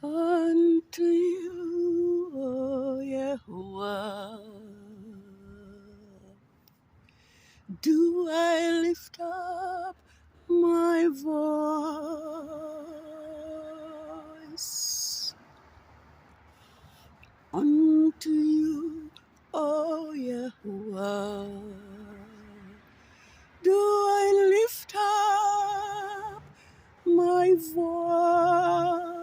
Unto you, O Yahuwah, do I lift up my voice. Unto you, O Yahuwah, do I lift up my voice.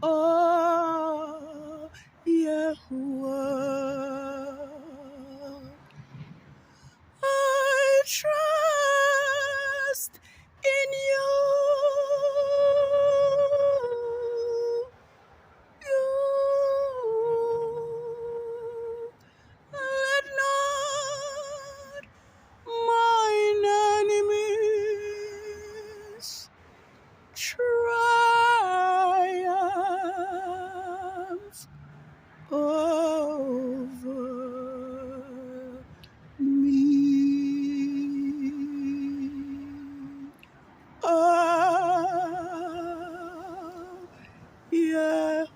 Oh, Yahuwah, I trust in you. You. Let not mine enemies triumph over me. Oh, Yahuwah,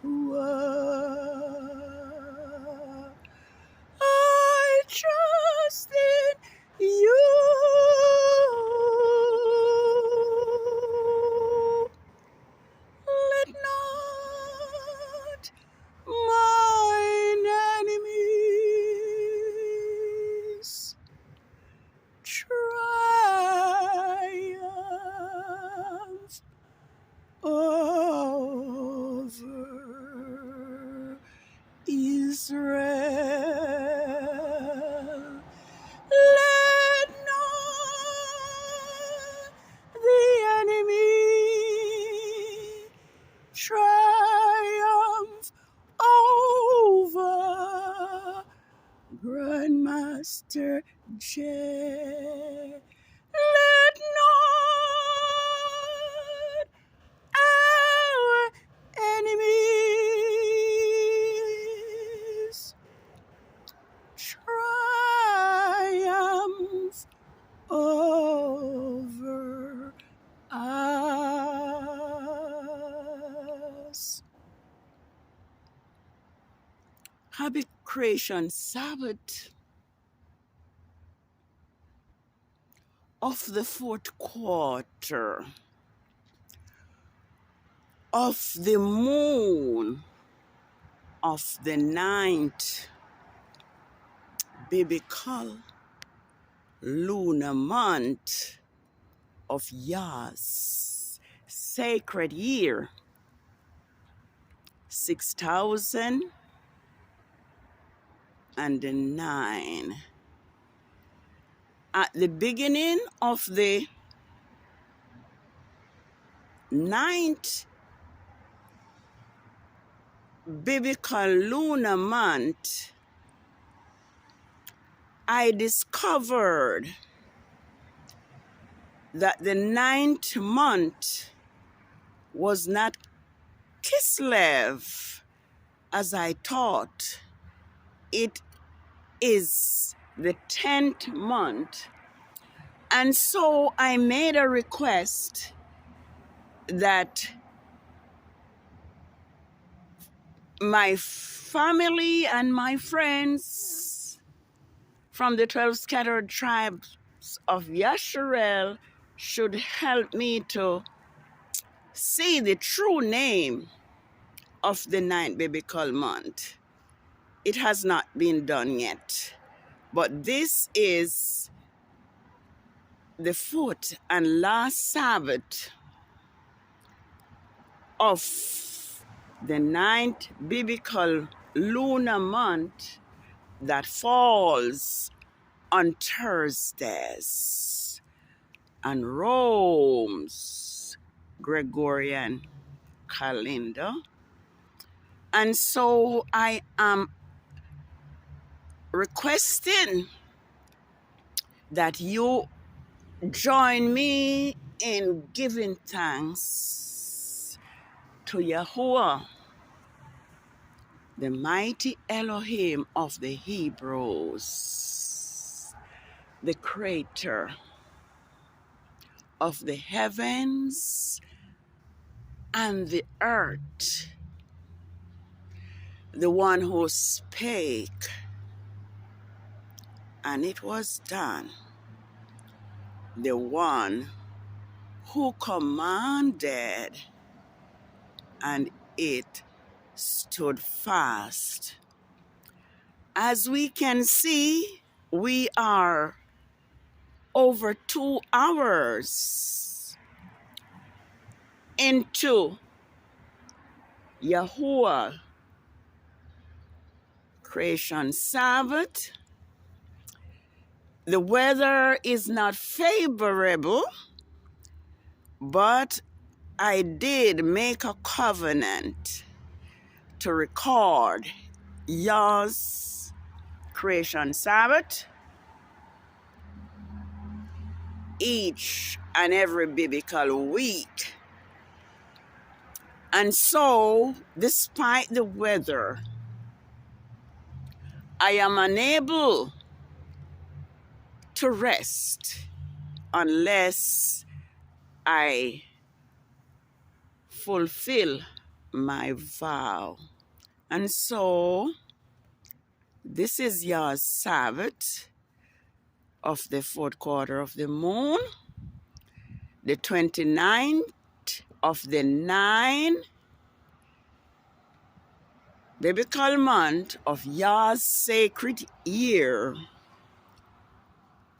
I trust in you. Let not mine enemies triumph over Israel. Let not the enemy triumph over Grandmaster J. Let not our enemies triumph over us. Happy Creation Sabbath of the fourth quarter of the moon of the ninth biblical lunar month of YAH'S sacred year 6009. At the beginning of the ninth biblical lunar month, I discovered that the ninth month was not Kislev as I thought. It is the 10th month. And so I made a request that my family and my friends from the 12 scattered tribes of Yasharel should help me to see the true name of the ninth biblical month. It has not been done yet, but this is the fourth and last Sabbath of the ninth biblical lunar month that falls on Thursdays and Rome's Gregorian calendar. And so I am requesting that you join me in giving thanks to Yahuwah, the mighty Elohim of the Hebrews, the Creator of the heavens and the earth, the one who spake, and it was done, the one who commanded, and it stood fast. As we can see, we are over 2 hours into Yahuwah Creation Sabbath. The weather is not favorable, but I did make a covenant to record YAH'S Creation Sabbath each and every biblical week. And so, despite the weather, I am unable to rest unless I fulfill my vow. And so, this is YAH'S Sabbath of the 4th quarter of the moon, the 29th of the 9 biblical month of YAH'S sacred year,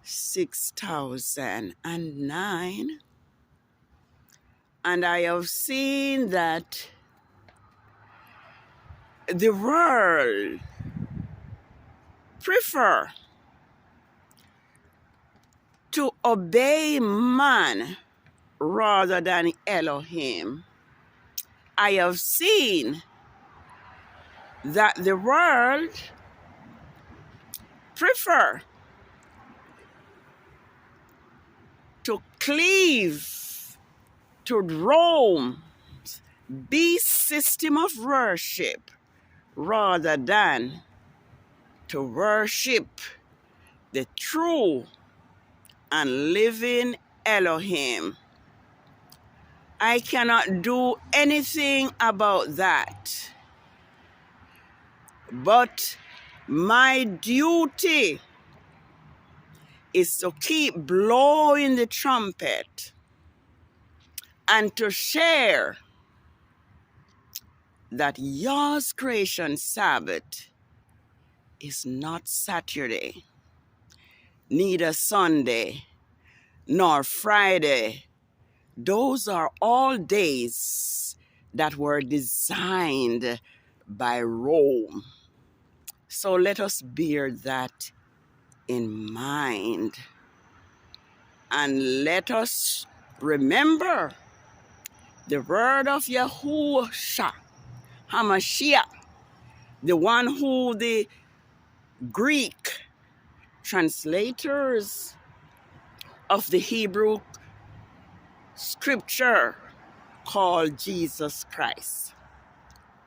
6009. And I have seen that the world prefer to obey man rather than Elohim. I have seen that the world prefer to cleave to Rome's beast system of worship rather than to worship the true and living Elohim. I cannot do anything about that, but my duty is to keep blowing the trumpet and to share that YAH'S Creation Sabbath is not Saturday, neither Sunday, nor Friday. Those are all days that were designed by Rome. So let us bear that in mind. And let us remember the word of Yahuwah HaMashiach, the one who the Greek translators of the Hebrew scripture called Jesus Christ.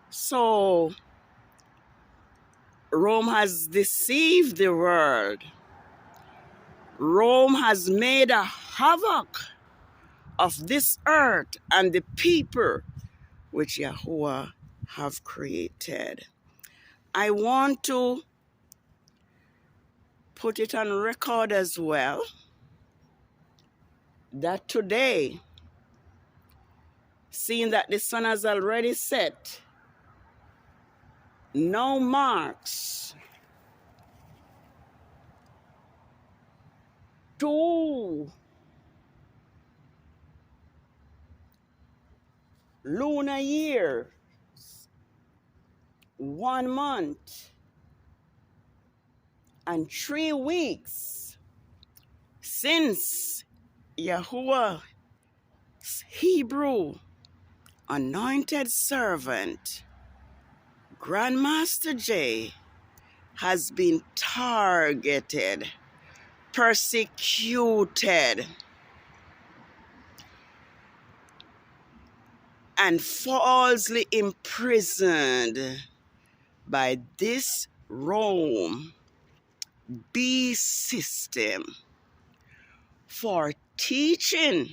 So Rome has deceived the world. Rome has made a havoc of this earth and the people which Yahuwah have created. I want to put it on record as well that today, seeing that the sun has already set, now marks 2 lunar years, 1 month, and 3 weeks since Yahuwah's Hebrew anointed servant, Grandmaster J, has been targeted, persecuted, and falsely imprisoned by this Rome beast system for teaching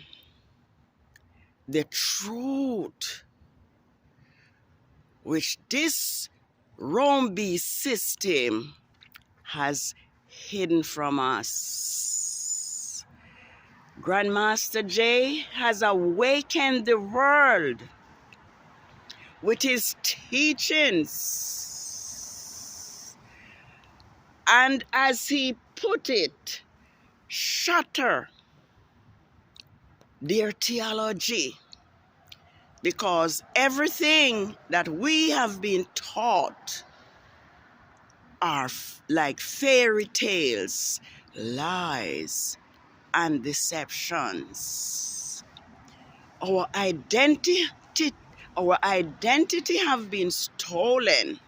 the truth which this Rome beast system has hidden from us. Grandmaster Jay has awakened the world with his teachings. And as he put it, shatter their theology. Because everything that we have been taught are like fairy tales, lies, and deceptions. Our identity have been stolen.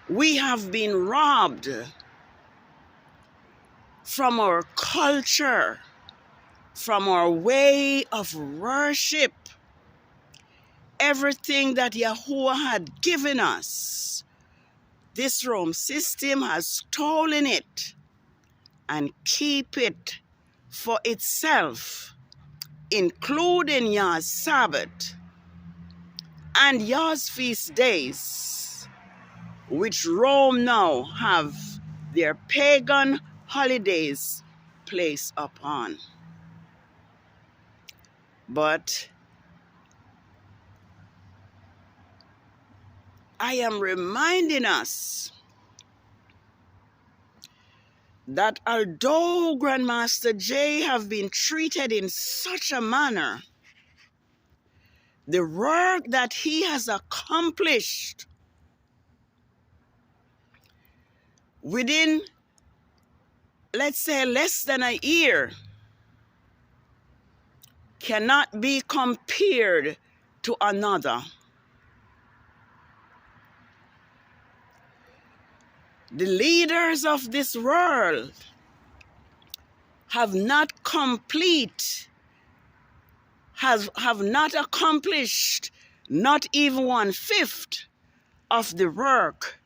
We have been robbed from our culture, from our way of worship. Everything that Yahuwah had given us, this Rome system has stolen it and keep it for itself, including YAH'S Sabbath and YAH'S feast days, which Rome now have their pagan holidays placed upon. But I am reminding us that although Grandmaster Jay have been treated in such a manner, the work that he has accomplished within, let's say, less than a year cannot be compared to another. The leaders of this world have not accomplished not even 1/5 of the work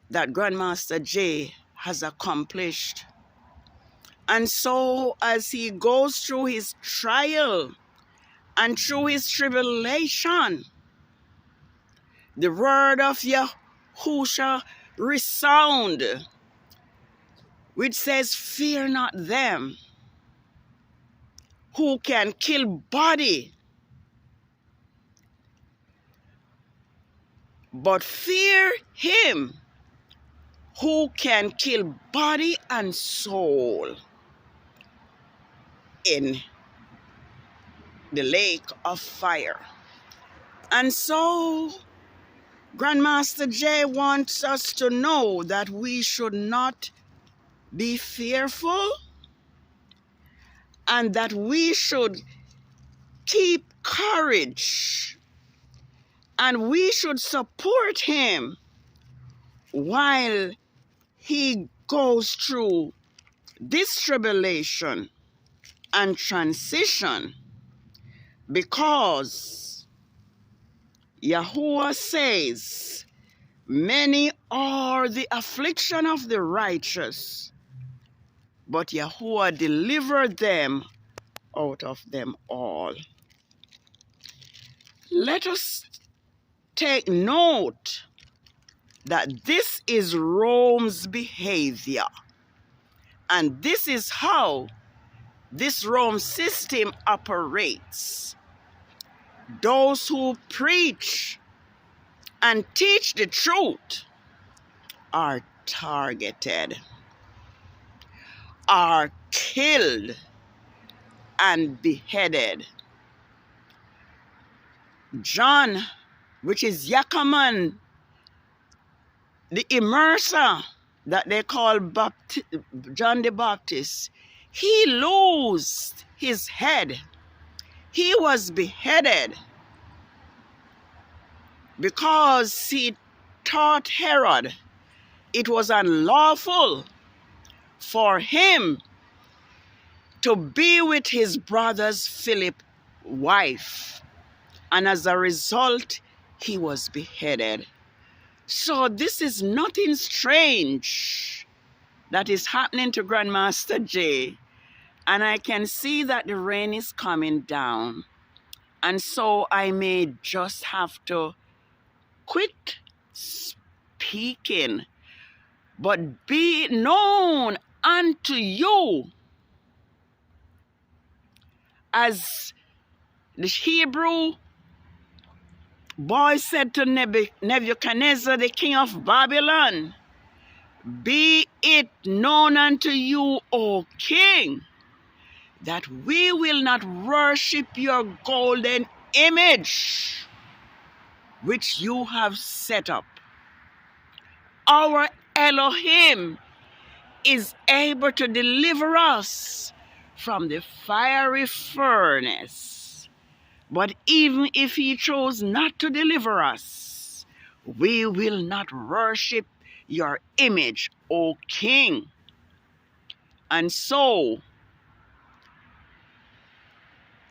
that Grandmaster Jay has accomplished. And so as he goes through his trial and through his tribulation, the word of Yahushua resound, which says, fear not them who can kill body, but fear him who can kill body and soul in the lake of fire. And so Grandmaster Jay wants us to know that we should not be fearful and that we should keep courage and we should support him while he goes through this tribulation and transition, because Yahuwah says, many are the affliction of the righteous, but Yahuwah delivered them out of them all. Let us take note that this is Rome's behavior, and this is how this Rome system operates. Those who preach and teach the truth are targeted, are killed and beheaded. John, which is Yakaman, the immerser that they call John the Baptist, he lost his head. He was beheaded because he taught Herod it was unlawful for him to be with his brother's Philip's wife. And as a result, he was beheaded. So this is nothing strange that is happening to Grandmaster Jay. and I can see that the rain is coming down. And so I may just have to quit speaking. But be it known unto you, as the Hebrew boy said to Nebuchadnezzar, the king of Babylon, be it known unto you, O king, that we will not worship your golden image, which you have set up. Our Elohim is able to deliver us from the fiery furnace. But even if he chose not to deliver us, we will not worship your image, O king. And so,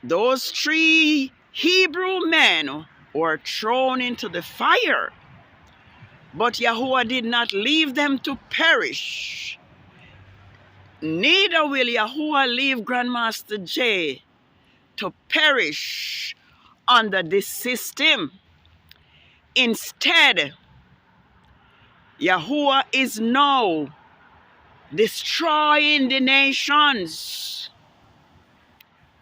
those 3 Hebrew men were thrown into the fire. But Yahuwah did not leave them to perish. Neither will Yahuwah leave Grandmaster J to perish under this system. Instead, Yahuwah is now destroying the nations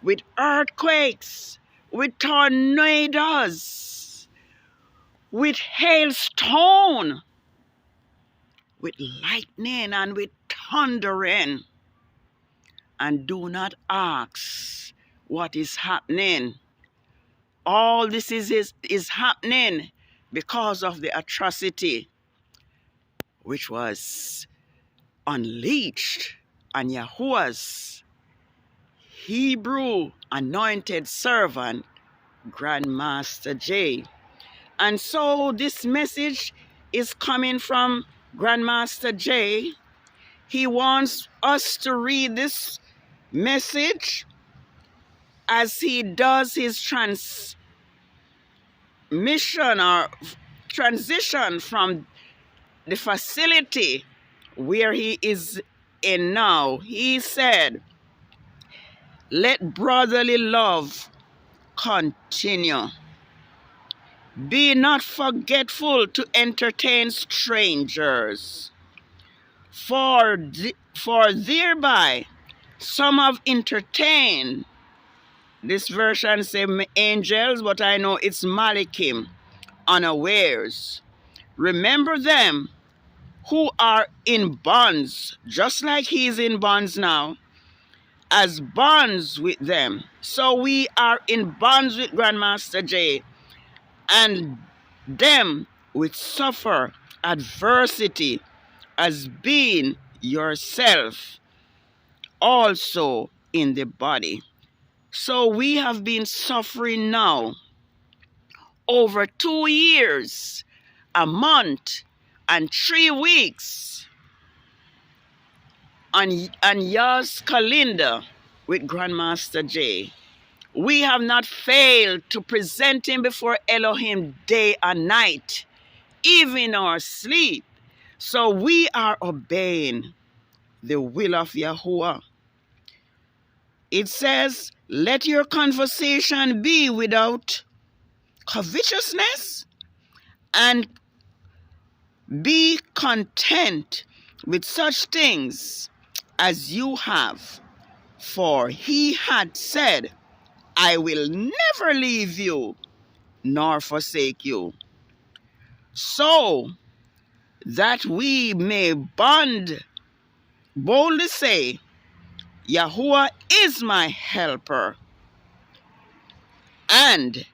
with earthquakes, with tornadoes, with hailstone, with lightning, and with thundering. And do not ask what is happening. All this is happening because of the atrocity which was unleashed on Yahuwah's Hebrew anointed servant, Grandmaster J. And so this message is coming from Grandmaster J. He wants us to read this message as he does his transmission or transition from the facility where he is in now. He said, let brotherly love continue. Be not forgetful to entertain strangers, for thereby some have entertained. This version says angels, but I know it's Malachim, unawares. Remember them who are in bonds, just like he's in bonds now, as bonds with them. So we are in bonds with Grandmaster J, and them which suffer adversity, as being yourself also in the body. So we have been suffering now over 2 years, a month, and 3 weeks on YAH'S calendar with Grandmaster J. We have not failed to present him before Elohim day and night, even in our sleep. So we are obeying the will of Yahuwah. It says, let your conversation be without covetousness, and be content with such things as you have. For he had said, I will never leave you nor forsake you. So that we may boldly say, Yahuwah is my helper, and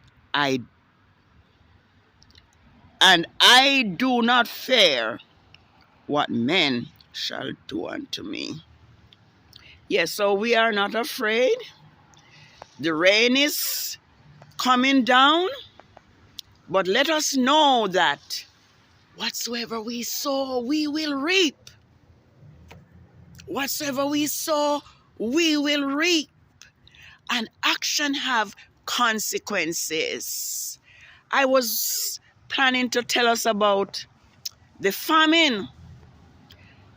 I do not fear what men shall do unto me. Yes, so we are not afraid. The rain is coming down, but let us know that whatsoever we sow, we will reap. Whatsoever we sow, we will reap. And action have consequences. I was planning to tell us about the famine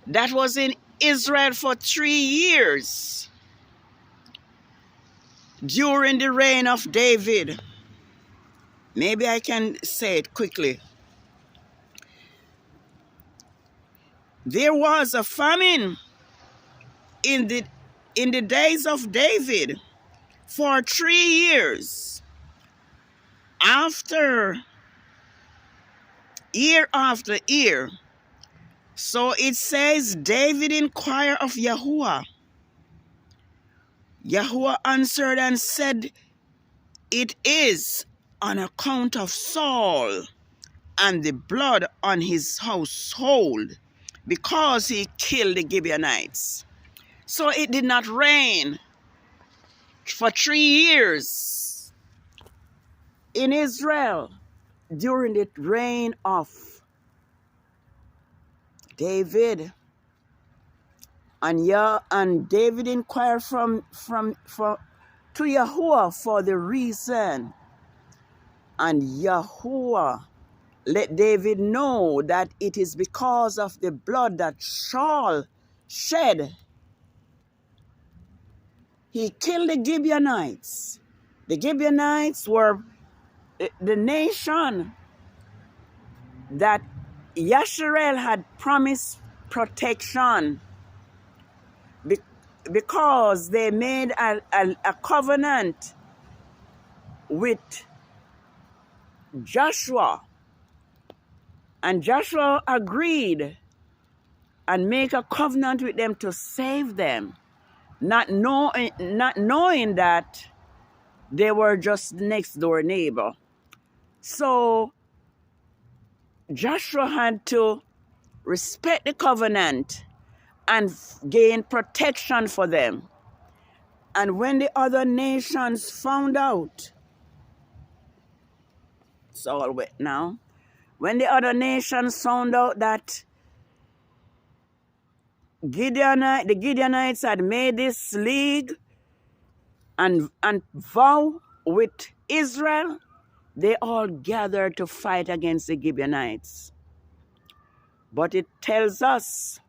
that was in Israel for 3 years. during the reign of David. Maybe I can say it quickly. There was a famine in the days of David for 3 years. Year after year. So it says, David inquired of Yahuwah. Yahuwah answered and said, it is on account of Saul and the blood on his household, because he killed the Gibeonites. So it did not rain for 3 years in Israel during the reign of David. And David inquired to Yahuwah for the reason. And Yahuwah let David know that it is because of the blood that Saul shed. He killed the Gibeonites. The Gibeonites were the nation that Yasharel had promised protection because they made a covenant with Joshua. And Joshua agreed and make a covenant with them to save them, not knowing that they were just next door neighbor. So Joshua had to respect the covenant and gain protection for them. And when the other nations found out, it's all wet now. When the other nations found out that the Gibeonites had made this league and vow with Israel, they all gathered to fight against the Gibeonites. But it tells us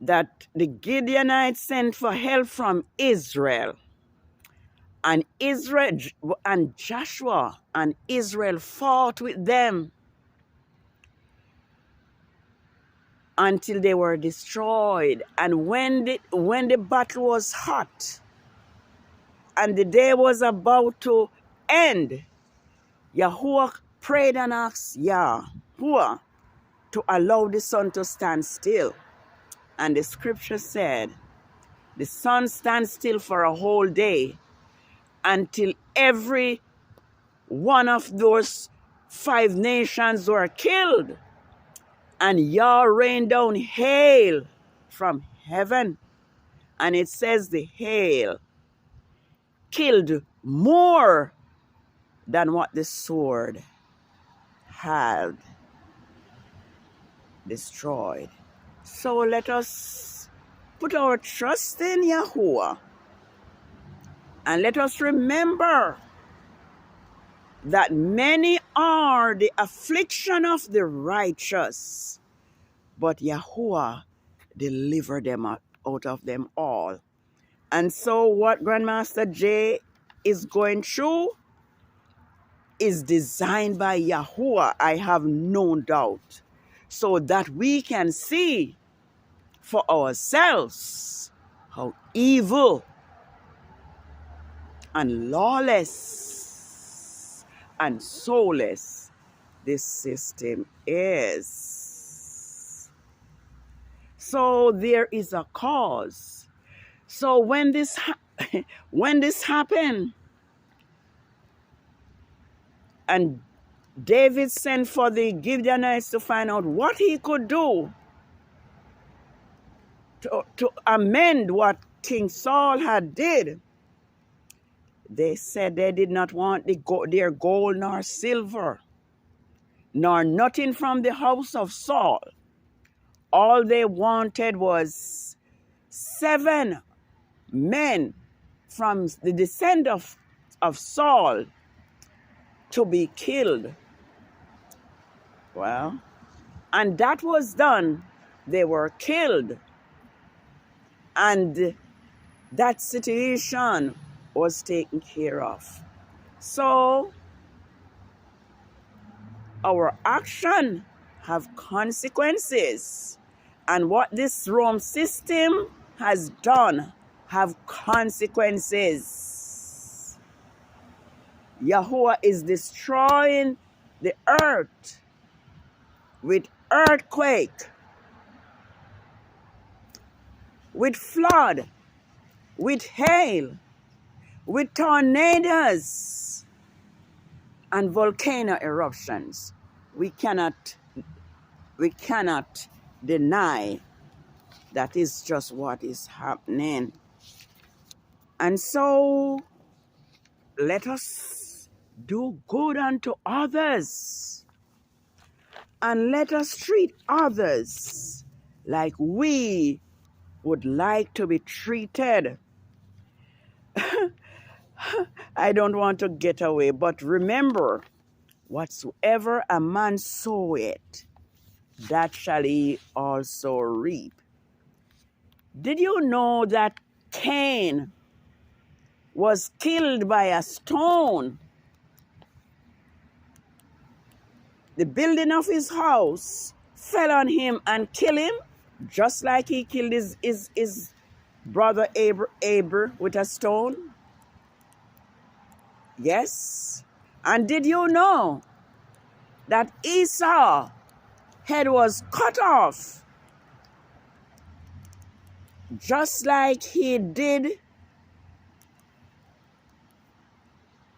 that the Gibeonites sent for help from Israel. And Joshua and Israel fought with them until they were destroyed. And when the battle was hot and the day was about to end, Yahuwah prayed and asked Yahuwah to allow the sun to stand still. And the scripture said, the sun stands still for a whole day until every one of those 5 nations were killed. And Yah rained down hail from heaven. And it says the hail killed more than what the sword had destroyed. So let us put our trust in Yahuwah. And let us remember that many are the affliction of the righteous, but Yahuwah delivered them out of them all. And so what Grandmaster J is going through is designed by Yahuwah, I have no doubt, so that we can see for ourselves how evil and lawless and soulless this system is. So there is a cause. So when this happened, and David sent for the Gibeonites to find out what he could do to amend what King Saul had did. They said they did not want their gold nor silver, nor nothing from the house of Saul. All they wanted was 7 men from the descent of Saul to be killed. Well, and that was done. They were killed. And that situation was taken care of. So our action have consequences, and what this Rome system has done have consequences. Yahuwah is destroying the earth with earthquake, with flood, with hail, with tornadoes and volcano eruptions. We cannot deny that is just what is happening. And so let us do good unto others, and let us treat others like we would like to be treated. I don't want to get away, but remember, whatsoever a man soweth, that shall he also reap. Did you know that Cain was killed by a stone? The building of his house fell on him and killed him, just like he killed his brother Abel with a stone. Yes. And did you know that Esau's head was cut off, just like he did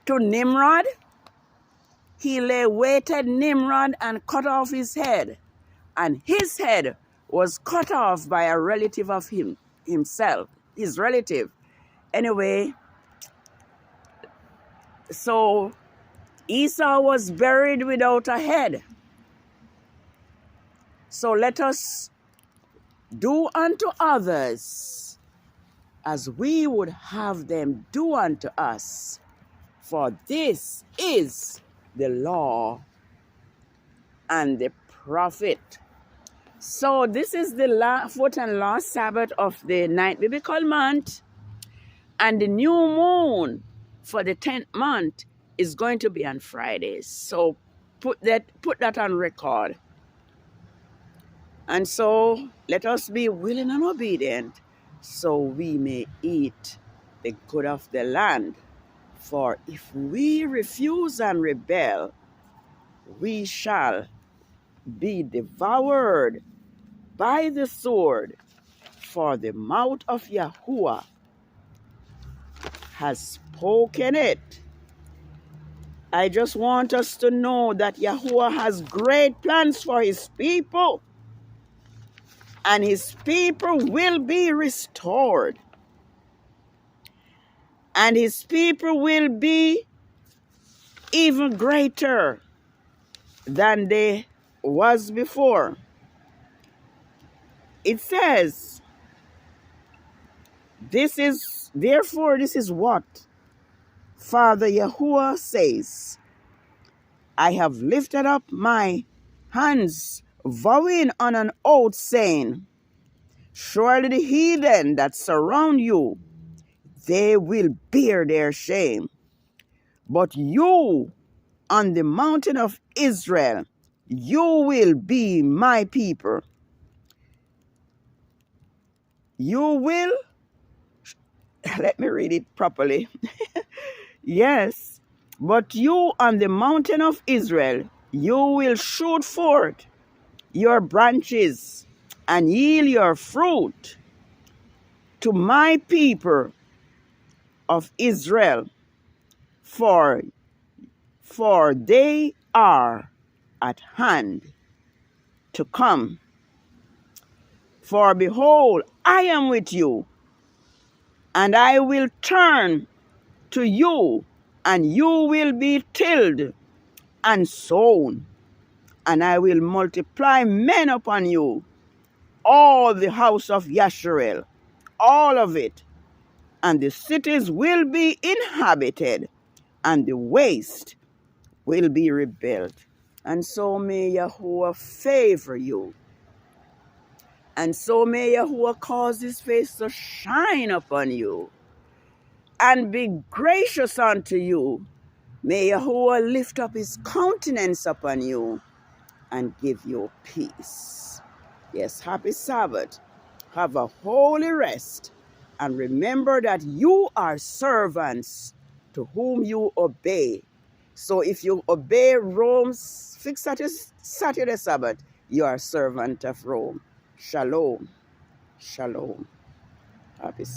to Nimrod? He waited Nimrod and cut off his head, and his head was cut off by a relative of himself, his relative. Anyway, so Esau was buried without a head. So let us do unto others as we would have them do unto us, for this is the law and the prophet. So this is the fourth and last Sabbath of the 9th biblical month, and the new moon for the 10th month is going to be on Fridays. So put that on record. And so let us be willing and obedient, so we may eat the good of the land. For if we refuse and rebel, we shall be devoured by the sword, for the mouth of Yahuwah has spoken it. I just want us to know that Yahuwah has great plans for his people, and his people will be restored, and his people will be even greater than they was before. It says, this is what Father Yahuwah says: I have lifted up my hands, vowing on an oath, saying, surely the heathen that surround you, they will bear their shame. But you, on the mountain of Israel, you will be my people. You will, let me read it properly. Yes, but you on the mountain of Israel, you will shoot forth your branches and yield your fruit to my people of Israel, for they are at hand to come. For behold, I am with you, and I will turn to you, and you will be tilled and sown, and I will multiply men upon you, all the house of Yasharel, all of it, and the cities will be inhabited, and the waste will be rebuilt. And so may Yahuwah favor you And so may Yahuwah cause his face to shine upon you and be gracious unto you. May Yahuwah lift up his countenance upon you and give you peace. Yes, happy Sabbath. Have a holy rest. And remember that you are servants to whom you obey. So if you obey Rome's fixed Saturday Sabbath, you are a servant of Rome. Shalom. Shalom. Happy